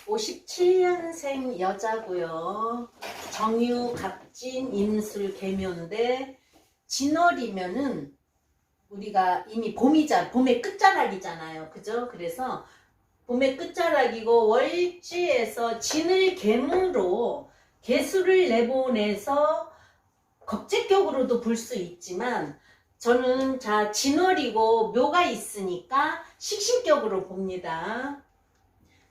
57년생 여자고요. 정유, 갑진, 임술, 계묘인데 진월이면은 우리가 이미 봄의 끝자락이잖아요. 그죠? 그래서 봄의 끝자락이고 월지에서 진을 계무로 개수를 내보내서 겁재격으로도 볼 수 있지만 저는 진월이고 묘가 있으니까 식신격으로 봅니다.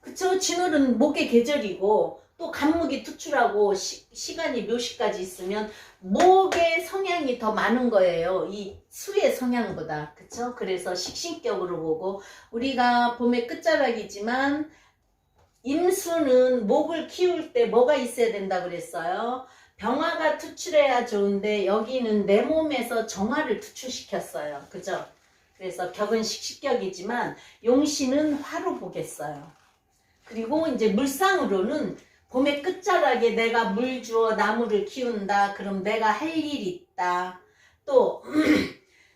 그쵸? 진월은 목의 계절이고 또 간목이 투출하고 시간이 묘시까지 있으면 목의 성향이 더 많은 거예요. 이 수의 성향보다. 그쵸? 그래서 식신격으로 보고 우리가 봄의 끝자락이지만 임수는 목을 키울 때 뭐가 있어야 된다 그랬어요? 병화가 투출해야 좋은데 여기는 내 몸에서 정화를 투출시켰어요. 그죠? 그래서 격은 식신격이지만 용신은 화로 보겠어요. 그리고 이제 물상으로는 봄의 끝자락에 내가 물 주어 나무를 키운다. 그럼 내가 할 일이 있다. 또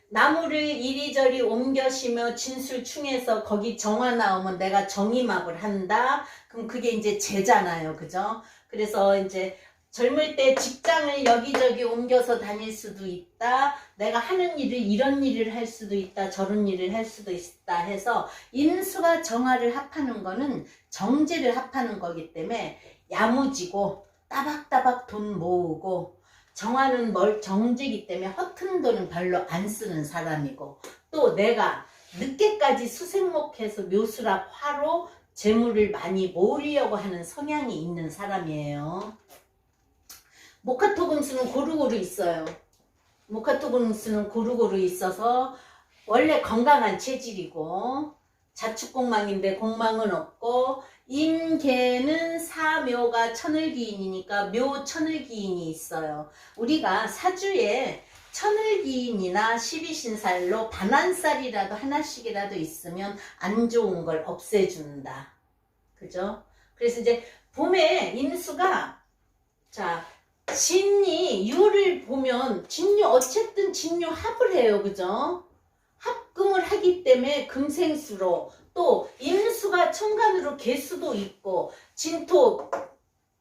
나무를 이리저리 옮겨 심어 진술충해서 거기 정화 나오면 내가 정임합을 한다. 그럼 그게 이제 재잖아요. 그죠? 그래서 이제 젊을 때 직장을 여기저기 옮겨서 다닐 수도 있다. 내가 하는 일을 이런 일을 할 수도 있다. 저런 일을 할 수도 있다 해서 임수가 정화를 합하는 거는 정제를 합하는 거기 때문에 야무지고 따박따박 돈 모으고 정화는 정제이기 때문에 허튼 돈은 별로 안 쓰는 사람이고 또 내가 늦게까지 수생목해서 묘수락 화로 재물을 많이 모으려고 하는 성향이 있는 사람이에요. 목화토금수는 고루고루 있어요. 목화토금수는 고루고루 있어서 원래 건강한 체질이고 자축공망인데 공망은 없고 임계는 사묘가 천을기인이니까 묘천을기인이 있어요. 우리가 사주에 천을기인이나 12신살로 반환살이라도 하나씩이라도 있으면 안 좋은 걸 없애준다. 그죠? 그래서 이제 봄에 임수가 진이 유를 보면 진유 어쨌든 진유 합을 해요. 그죠? 합금을 하기 때문에 금생수로 또 임수가 천간으로 개수도 있고 진토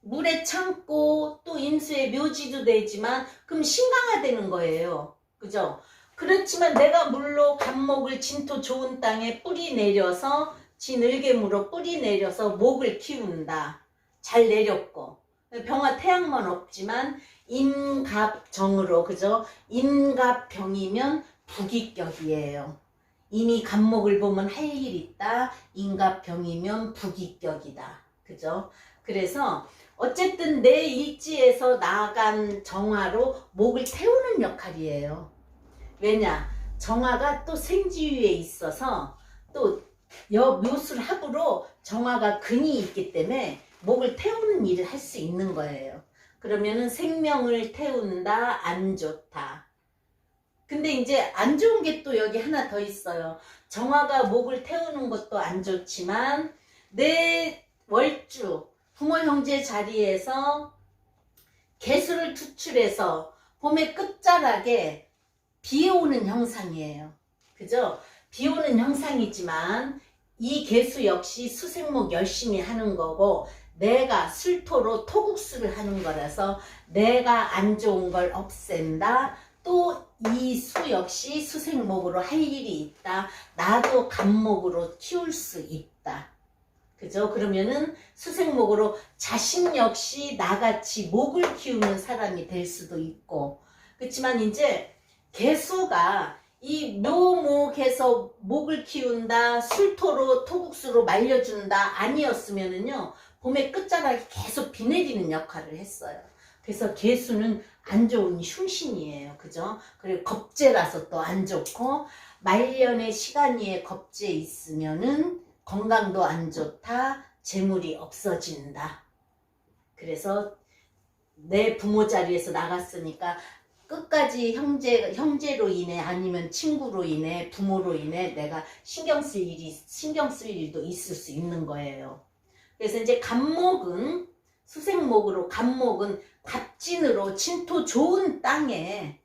물에 참고 또 임수의 묘지도 되지만 그럼 신강화되는 거예요. 그죠? 그렇지만 내가 물로 간목을 진토 좋은 땅에 뿌리 내려서 진을개무로 뿌리 내려서 목을 키운다. 잘 내렸고 병화 태양만 없지만 임갑정으로 그죠? 임갑병이면 부기격이에요. 이미 간목을 보면 할 일 있다. 임갑병이면 부기격이다. 그죠? 그래서 어쨌든 내 일지에서 나간 정화로 목을 태우는 역할이에요. 왜냐? 정화가 또 생지위에 있어서 또 묘술합으로 정화가 근이 있기 때문에 목을 태우는 일을 할 수 있는 거예요. 그러면은 생명을 태운다, 안 좋다. 근데 이제 안 좋은 게 또 여기 하나 더 있어요. 정화가 목을 태우는 것도 안 좋지만 내 월주, 부모 형제 자리에서 개수를 투출해서 봄의 끝자락에 비 오는 형상이에요. 그죠? 비 오는 형상이지만 이 개수 역시 수생목 열심히 하는 거고 내가 술토로 토국수를 하는 거라서 내가 안 좋은 걸 없앤다. 또 이 수 역시 수생목으로 할 일이 있다. 나도 간목으로 키울 수 있다. 그죠? 그러면은 수생목으로 자신 역시 나같이 목을 키우는 사람이 될 수도 있고 그렇지만 이제 개수가 이 묘목에서 목을 키운다, 술토로 토국수로 말려준다 아니었으면은요 봄의 끝자락이 계속 비 내리는 역할을 했어요. 그래서 개수는 안 좋은 흉신이에요. 그죠? 그리고 겁재라서 또 안 좋고 말년의 시간이에 겁재 있으면은 건강도 안 좋다, 재물이 없어진다. 그래서 내 부모 자리에서 나갔으니까 끝까지 형제로 인해 아니면 친구로 인해 부모로 인해 내가 신경 쓸 일도 있을 수 있는 거예요. 그래서 이제 간목은 수생목으로 간목은 갑진으로 진토 좋은 땅에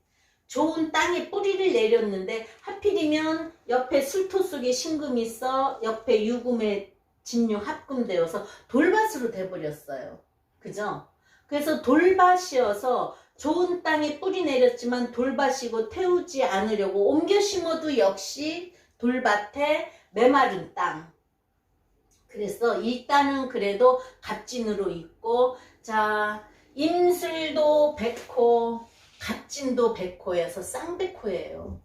뿌리를 내렸는데 하필이면 옆에 술토 속에 신금이 있어 옆에 유금에 진유 합금되어서 돌밭으로 돼버렸어요. 그죠? 그래서 돌밭이어서 좋은 땅에 뿌리 내렸지만 돌밭이고 태우지 않으려고 옮겨 심어도 역시 돌밭에 메마른 땅. 그래서 일단은 그래도 갑진으로 있고, 자, 임술도 백호, 갑진도 백호여서 쌍백호예요.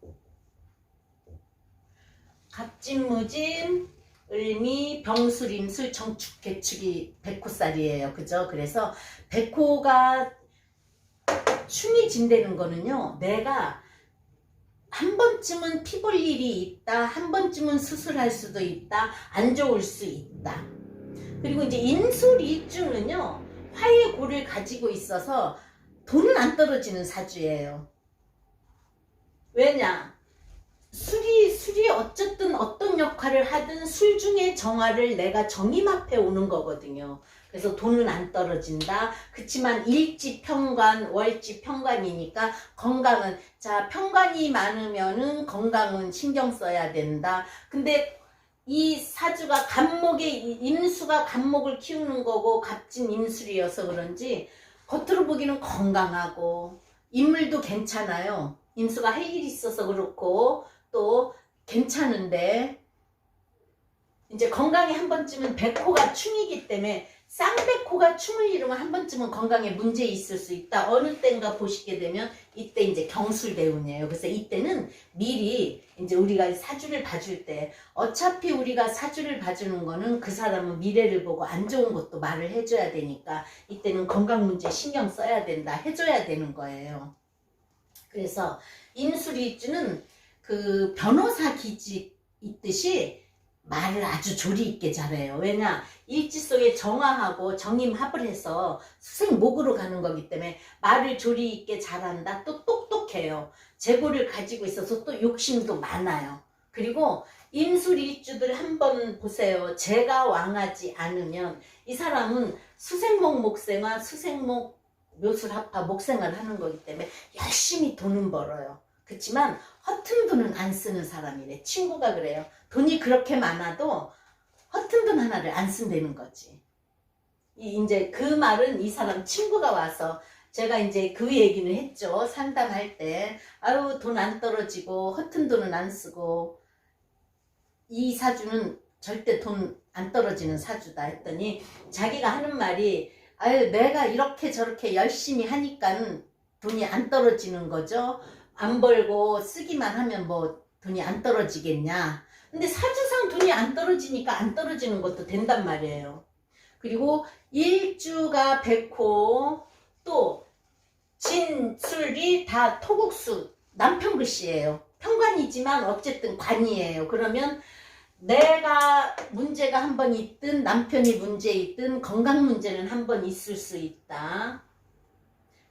갑진무진, 을미, 병술, 임술, 정축, 개축이 백호살이에요. 그죠? 그래서 백호가 충이 진다는 거는요, 내가 한 번쯤은 피 볼 일이 있다, 한 번쯤은 수술할 수도 있다, 안 좋을 수 있다. 그리고 이제 임술 일주는요, 화의 고를 가지고 있어서 돈은 안 떨어지는 사주예요. 왜냐? 술이 어쨌든 어떤 역할을 하든 술 중에 정화를 내가 정임 앞에 오는 거거든요. 그래서 돈은 안 떨어진다. 그치만 일지 평관, 월지 평관이니까 건강은, 자, 평관이 많으면은 건강은 신경 써야 된다. 근데 이 사주가 임수가 간목을 키우는 거고 갑진 임술이어서 그런지 겉으로 보기는 건강하고 인물도 괜찮아요. 임수가 할 일이 있어서 그렇고 또 괜찮은데, 이제 건강에 한 번쯤은 백호가 충이기 때문에 쌍백호가 충을 이루면 한 번쯤은 건강에 문제 있을 수 있다. 어느 때인가 보시게 되면 이때 이제 경술대운이에요. 그래서 이때는 미리 이제 우리가 사주를 봐줄 때, 어차피 우리가 사주를 봐주는 거는 그 사람은 미래를 보고 안 좋은 것도 말을 해줘야 되니까 이때는 건강 문제 신경 써야 된다, 해줘야 되는 거예요. 그래서 임술일주는 그 변호사 기질 있듯이 말을 아주 조리 있게 잘해요. 왜냐? 일지 속에 정화하고 정임합을 해서 수생목으로 가는 거기 때문에 말을 조리 있게 잘한다. 또 똑똑해요. 재고를 가지고 있어서 또 욕심도 많아요. 그리고 임술일주들 한번 보세요. 재가 왕하지 않으면 이 사람은 수생목 목생화, 수생목 묘술합파 목생을 하는 거기 때문에 열심히 돈은 벌어요. 그렇지만 허튼 돈은 안 쓰는 사람이래. 친구가 그래요. 돈이 그렇게 많아도 허튼 돈 하나를 안 쓴다는 거지. 이제 그 말은 이 사람 친구가 와서 제가 이제 그 얘기는 했죠. 상담할 때. 아유, 돈 안 떨어지고 허튼 돈은 안 쓰고 이 사주는 절대 돈 안 떨어지는 사주다 했더니 자기가 하는 말이, 아유, 내가 이렇게 저렇게 열심히 하니까 돈이 안 떨어지는 거죠. 안 벌고 쓰기만 하면 뭐 돈이 안 떨어지겠냐. 근데 사주상 돈이 안 떨어지니까 안 떨어지는 것도 된단 말이에요. 그리고 일주가 백호, 또 진술이 다 토국수, 남편 글씨예요. 평관이지만 어쨌든 관이에요. 그러면 내가 문제가 한 번 있든 남편이 문제 있든 건강 문제는 한 번 있을 수 있다.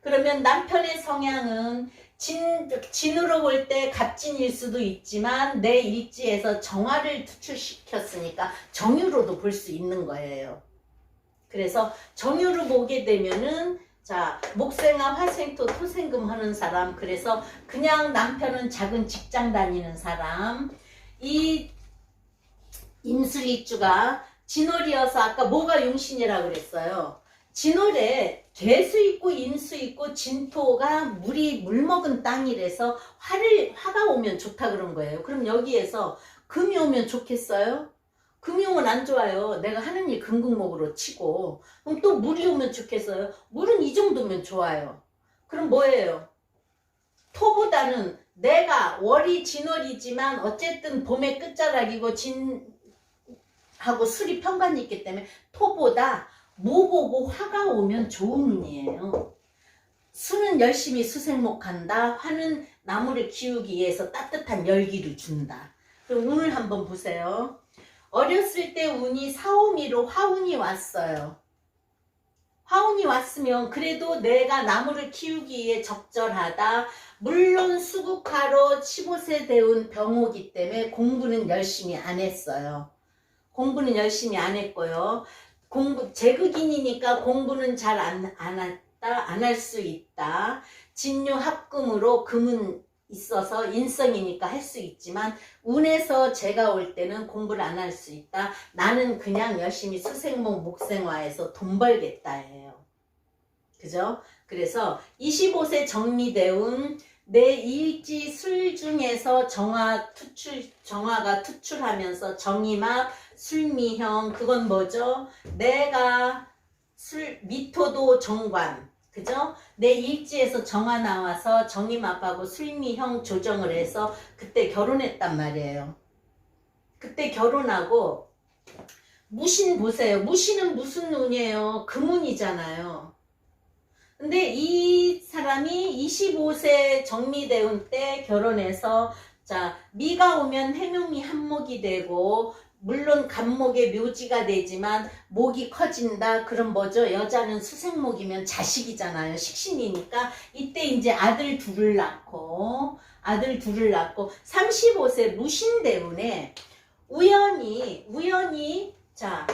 그러면 남편의 성향은 진으로 볼 때 갑진일 수도 있지만 내 일지에서 정화를 투출시켰으니까 정유로도 볼 수 있는 거예요. 그래서 정유로 보게 되면은, 자, 목생화, 화생토, 토생금 하는 사람, 그래서 그냥 남편은 작은 직장 다니는 사람, 이 임술일주가 진월이어서 아까 뭐가 용신이라고 그랬어요. 진월에 개수 있고 임수 있고 진토가 물 먹은 땅이라서 화가 오면 좋다 그런 거예요. 그럼 여기에서 금이 오면 좋겠어요? 금이 오면 안 좋아요. 내가 하는 일 금극목으로 치고. 그럼 또 물이 오면 좋겠어요? 물은 이 정도면 좋아요. 그럼 뭐예요? 토보다는 내가 월이 진월이지만 어쨌든 봄의 끝자락이고 진하고 술이 편관이 있기 때문에 토보다 모 보고 화가 오면 좋은 운이에요. 수는 열심히 수생목한다. 화는 나무를 키우기 위해서 따뜻한 열기를 준다. 그럼 운을 한번 보세요. 어렸을 때 운이 사오미로 화운이 왔어요. 화운이 왔으면 그래도 내가 나무를 키우기 위해 적절하다. 물론 수국화로 15세 되온 병호기 때문에 공부는 열심히 안 했어요. 공부는 열심히 안 했고요. 제극인이니까 공부는 잘 안 할 수 있다. 진유 합금으로 금은 있어서 인성이니까 할 수 있지만 운에서 제가 올 때는 공부를 안 할 수 있다. 나는 그냥 열심히 수생목 목생화해서 돈 벌겠다예요. 그죠? 그래서 25세 정미대운 내 일지 술 중에서 정화가 투출하면서 정이막 술미형 그건 뭐죠? 내가 미토도 정관 그죠? 내 일지에서 정화 나와서 정이막하고 술미형 조정을 해서 그때 결혼했단 말이에요. 그때 결혼하고 무신 보세요. 무신은 무슨 운이에요? 금운이잖아요. 근데 이 사람이 25세 정미대운 때 결혼해서 자 미가 오면 해묘미 한목이 되고 물론 간목의 묘지가 되지만 목이 커진다. 그럼 뭐죠? 여자는 수생목이면 자식이잖아요. 식신이니까 이때 이제 아들 둘을 낳고 35세 무신대운에 우연히 자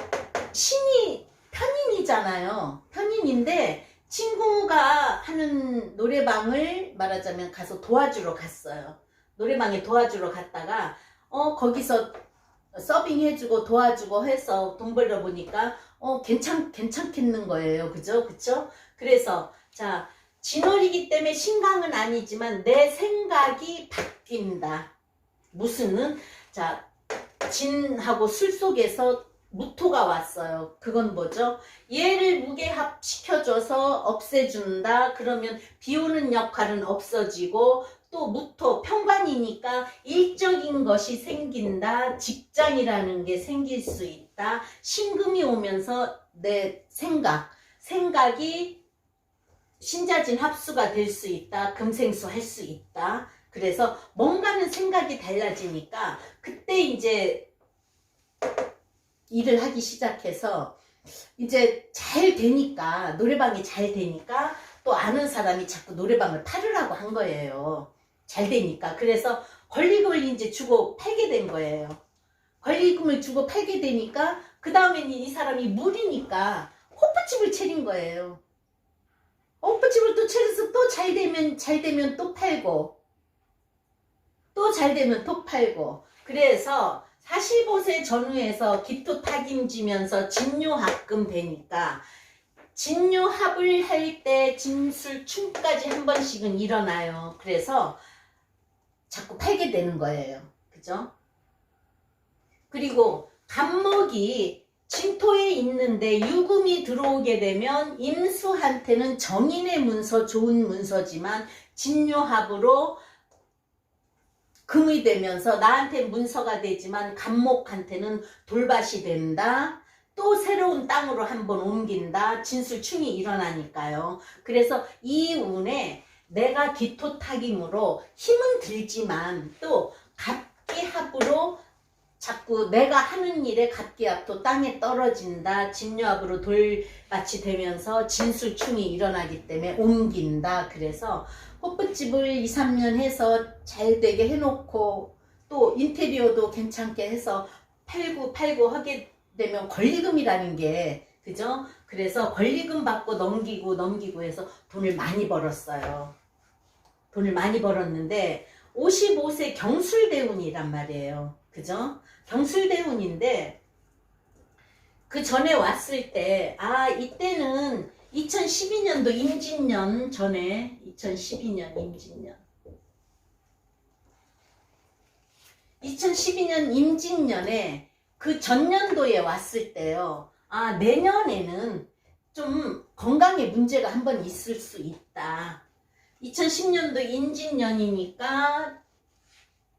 신이 편인이잖아요. 편인인데 친구가 하는 노래방을 말하자면 가서 도와주러 갔어요. 노래방에 도와주러 갔다가 거기서 서빙 해주고 도와주고 해서 돈 벌어 보니까 괜찮겠는 거예요. 그죠? 그래서 자 진월이기 때문에 신강은 아니지만 내 생각이 바뀐다. 무슨은 자 진하고 술 속에서 무토가 왔어요. 그건 뭐죠? 얘를 무게합 시켜줘서 없애준다. 그러면 비오는 역할은 없어지고 또 무토 편관이니까 일적인 것이 생긴다. 직장이라는 게 생길 수 있다. 신금이 오면서 내 생각이 신자진 합수가 될 수 있다. 금생수 할 수 있다. 그래서 뭔가는 생각이 달라지니까 그때 이제 일을 하기 시작해서 이제 잘 되니까 노래방이 잘 되니까 또 아는 사람이 자꾸 노래방을 팔으라고 한 거예요. 잘 되니까. 그래서 권리금을 이제 주고 팔게 된 거예요. 권리금을 주고 팔게 되니까 그 다음에는 이 사람이 물이니까 호프집을 차린 거예요. 호프집을 또 차려서 또 잘 되면 또 팔고 또 잘 되면 또 팔고 그래서 45세 전후에서 기토탁임지면서 진묘합금 되니까 진묘합을 할 때 진술충까지 한 번씩은 일어나요. 그래서 자꾸 팔게 되는 거예요. 그죠? 그리고 간목이 진토에 있는데 유금이 들어오게 되면 임수한테는 정인의 문서 좋은 문서지만 진묘합으로 금이 되면서 나한테 문서가 되지만 간목한테는 돌밭이 된다. 또 새로운 땅으로 한번 옮긴다. 진술충이 일어나니까요. 그래서 이 운에 내가 기토탁임으로 힘은 들지만 또 갑기합으로 자꾸 내가 하는 일에 갑기합도 땅에 떨어진다. 진묘합으로 돌밭이 되면서 진술충이 일어나기 때문에 옮긴다. 그래서 호프집을 2, 3년 해서 잘 되게 해놓고 또 인테리어도 괜찮게 해서 팔고 하게 되면 권리금이라는 게 그죠? 그래서 권리금 받고 넘기고 해서 돈을 많이 벌었어요. 돈을 많이 벌었는데 55세 경술대운이란 말이에요. 그죠? 경술대운인데 그 전에 왔을 때 이때는 2012년도 임진년 전에 2012년 임진년 2012년 임진년에 그 전년도에 왔을 때요. 내년에는 좀 건강에 문제가 한번 있을 수 있다. 2010년도 임진년이니까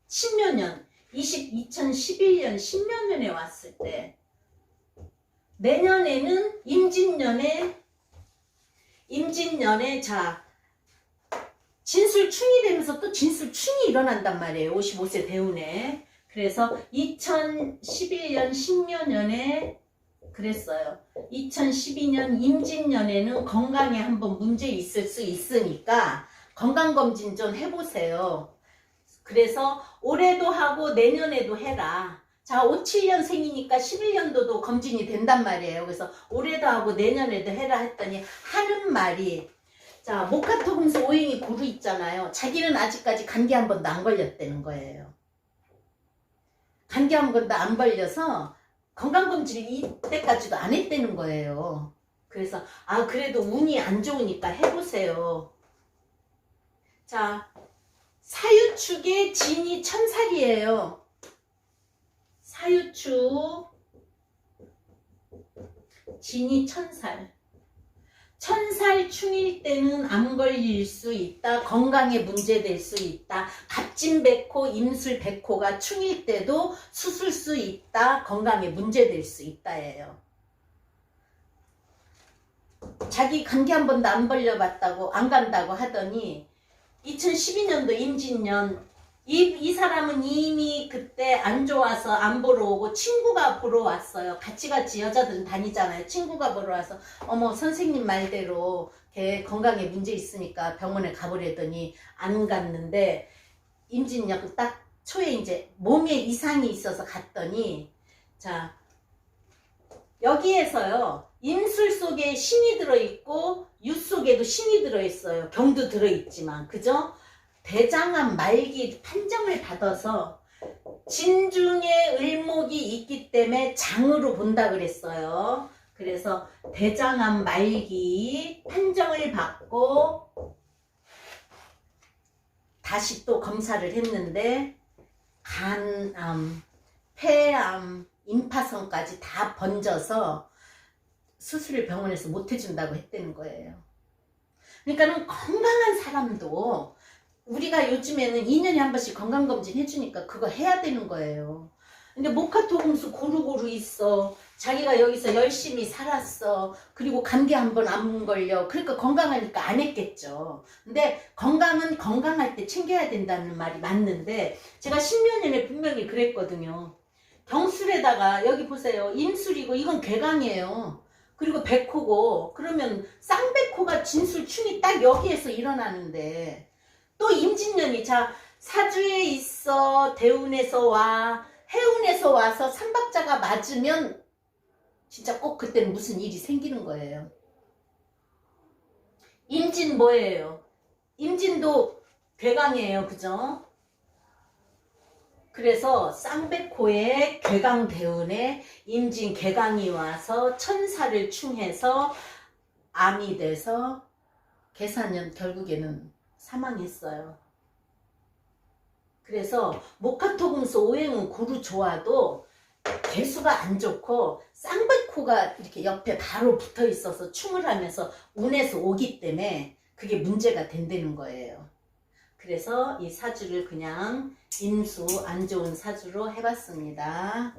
신묘년 2011년 신묘년에 왔을 때 내년에는 임진년에 자 진술충이 되면서 또 진술충이 일어난단 말이에요. 55세 대운에. 그래서 2011년 신묘년에 그랬어요. 2012년 임진년에는 건강에 한번 문제 있을 수 있으니까 건강검진 좀 해보세요. 그래서 올해도 하고 내년에도 해라. 자, 57년생이니까 11년도도 검진이 된단 말이에요. 그래서 올해도 하고 내년에도 해라 했더니 하는 말이 자, 목화토금수 오행이 고루 있잖아요. 자기는 아직까지 감기 한 번도 안 걸렸다는 거예요. 감기 한 번도 안 걸려서 건강검진을 이때까지도 안 했다는 거예요. 그래서 그래도 운이 안 좋으니까 해보세요. 자, 사유축의 진이 천살이에요. 사유축 진이 천살. 천살 충일 때는 암 걸릴 수 있다. 건강에 문제될 수 있다. 갑진백호, 임술백호가 충일 때도 수술 수 있다. 건강에 문제될 수 있다예요. 자기 감기 한 번도 안 걸려봤다고 안 간다고 하더니 2012년도 임진년 이 사람은 이미 그때 안 좋아서 안 보러 오고 친구가 보러 왔어요. 같이 여자들은 다니잖아요. 친구가 보러 와서 어머 선생님 말대로 걔 건강에 문제 있으니까 병원에 가보려더니 안 갔는데 임진년 딱 초에 이제 몸에 이상이 있어서 갔더니 자 여기에서요 임술 속에 신이 들어있고 유 속에도 신이 들어있어요. 경도 들어있지만 그죠? 대장암 말기 판정을 받아서 진중에 을목이 있기 때문에 장으로 본다 그랬어요. 그래서 대장암 말기 판정을 받고 다시 또 검사를 했는데 간암, 폐암, 임파선까지 다 번져서 수술을 병원에서 못 해준다고 했다는 거예요. 그러니까는 건강한 사람도 우리가 요즘에는 2년에 한 번씩 건강검진 해주니까 그거 해야 되는 거예요. 근데 목화토금수 고루고루 있어. 자기가 여기서 열심히 살았어. 그리고 감기 한 번 안 걸려. 그러니까 건강하니까 안 했겠죠. 근데 건강은 건강할 때 챙겨야 된다는 말이 맞는데 제가 신묘년에 분명히 그랬거든요. 경술에다가 여기 보세요. 임술이고 이건 괴강이에요. 그리고 백호고 그러면 쌍백호가 진술충이 딱 여기에서 일어나는데 또 임진년이 자 사주에 있어 대운에서 와 해운에서 와서 삼박자가 맞으면 진짜 꼭 그때는 무슨 일이 생기는 거예요. 임진 뭐예요? 임진도 괴강이에요. 그죠? 그래서 쌍백호의 괴강 대운에 임진 괴강이 와서 천사를 충해서 암이 돼서 계산년 결국에는 사망했어요. 그래서 목화토금수 오행은 고루 좋아도 개수가 안 좋고 쌍백호가 이렇게 옆에 바로 붙어 있어서 충을 하면서 운에서 오기 때문에 그게 문제가 된다는 거예요. 그래서 이 사주를 그냥 임수 안 좋은 사주로 해봤습니다.